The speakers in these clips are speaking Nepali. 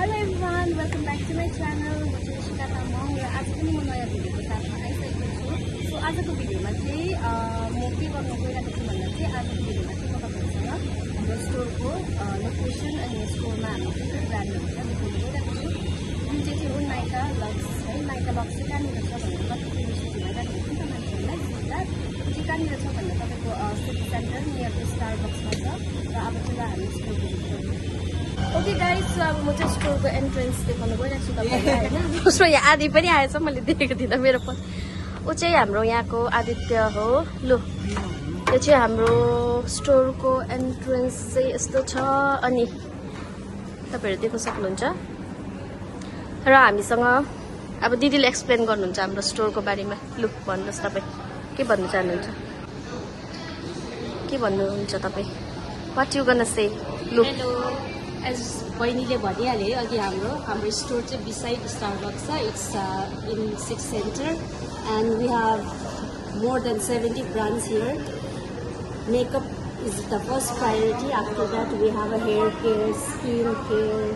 Hello everyone, welcome back to my channel. म चाहिँ ऋषिका तामाङ र आज पनि म नयाँ भिडियोको साथमा आइसकेको छु। सो आजको भिडियोमा चाहिँ म के गर्न गइरहेको छु भन्दा चाहिँ आजको भिडियोमा चाहिँ म तपाईहरुसँग हाम्रो स्टोरको लोकेसन अनि स्टोरमा हाम्रो के के ब्रान्डहरु छ देखाउन गइरहेको छु। जुन चाहिँ हो नाइका लक्स है। नाइका लक्स चाहिँ कहाँनिर छ भन्दा कतिको विषयमा जान्नुहुन्छ मान्छेहरूलाई सिधा चाहिँ कहाँनिर छ भन्दा तपाईको सिटी सेन्टर नियर टु स्टारबक्समा छ र अब चाहिँ हामी store visit okay guys, so अब म चाहिँ स्टोरको एन्ट्रेन्स देखाउन गइरहेको छु तपाईहरुलाई हैन। उसमा यहाँ आदि पनि आएछ, मैले देखेको थिइनँ मेरो ऊ चाहिँ हाम्रो यहाँको आदित्य हो। लु यो चाहिँ हाम्रो स्टोरको एन्ट्रेन्स चाहिँ यस्तो छ अनि तपाईहरु देख्न सक्नुहुन्छ र हामीसँग अब दिदीले एक्सप्लेन गर्नुहुन्छ हाम्रो स्टोरको बारेमा। लु भन्नुस् तपाई के भन्न चाहनुहुन्छ? के भन्नुहुन्छ तपाई? What you gonna say? लु एज बहिनीले भनिहाले अघि हाम्रो स्टोर चाहिँ बिसाइड स्टारबक्स छ। It's in city centre and we have more than 70 brands here. Makeup is the first priority. After that we have a hair care, skin care,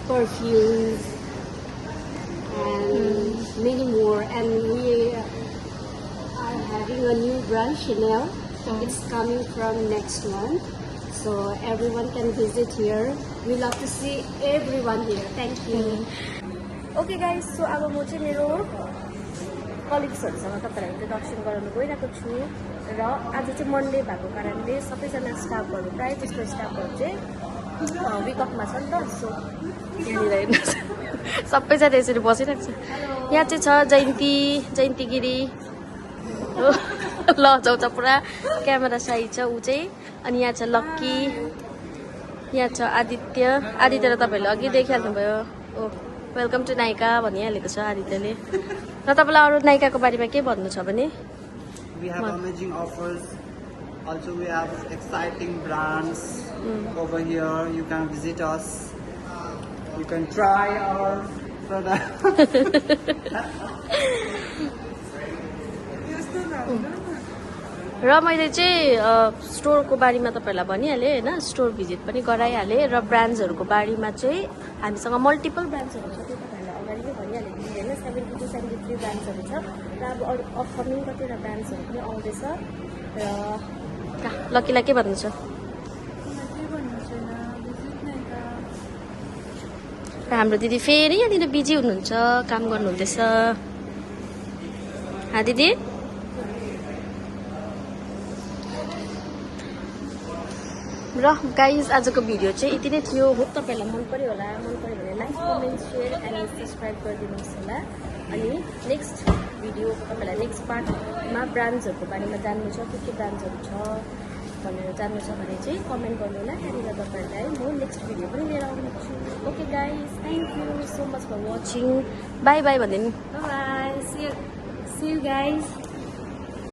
perfumes and many more. And we are having a new brand Chanel. It's coming from next month. So everyone can visit here. We love to see everyone here. Thank you. Okay guys, so अब म चाहिँ मेरो कलिग्सहरुसँग तपाईहरुलाई इन्ट्रोडक्सन गराउन गइरहेको छु र आज चाहिँ मन्डे भएको कारणले सबैजना स्टाफहरु प्राय जस्तो स्टाफहरु चाहिँ विक अफमा छ नि त। सो यहाँनिर हेर्नुहोस् सबैजना यसरी बसिरहेको छ। यहाँ चाहिँ छ जयन्ती गिरी लजाउँछ पुरा क्यामेरा साई छ ऊ चाहिँ। अनि यहाँ छ लक्की, यहाँ छ आदित्य र तपाईहरुले अघि देखिहाल्नुभयो। ओ वेलकम टु नाइका भनिहालेको छ आदित्यले। र तपाईलाई अरु नाइकाको बारेमा के भन्नु छ भने? We have amazing offers. Also we have exciting brands over here. You can visit us. You can try our product. र मैले चाहिँ स्टोरको बारेमा तपाईहरुलाई भनिहालेँ हैन। स्टोर भिजिट पनि गराइहालेँ र ब्रान्ड्सहरुको बारेमा चाहिँ हामीसँग मल्टिपल ब्रान्ड्सहरु छ। त्यो तपाईहरुलाई अगाडि नै भनिहालेँ हैन। 70 to 73 ब्रान्ड्सहरु छ र अब अरु अपकमिङ कतिवटा ब्रान्ड्सहरु पनि आउँदैछ। र लक्कीलाई के भन्नु छ? र हाम्रो दिदी फेरि यहाँनिर बिजी हुनुहुन्छ, काम गर्नुहुँदैछ। हा दिदी र गाइज आजको भिडियो चाहिँ यति नै थियो। होप तपाईहरुलाई मन पर्यो होला। मन पर्यो भने like, comment, share and subscribe गरिदिनुहोस् होला। अनि नेक्स्ट भिडियो तपाईहरुलाई नेक्स्ट पार्टमा ब्रान्ड्सहरुको बारेमा जान्नु छ, के ब्रान्ड्सहरु छ भनेर जान्नु छ भने चाहिँ कमेन्ट गर्नु होला। त्यहाँनिर तपाईहरुलाई म नेक्स्ट भिडियो पनि लिएर आउनेछु। Okay guys, thank you so much for watching. Bye bye भन्दिनु। Bye bye. See you guys.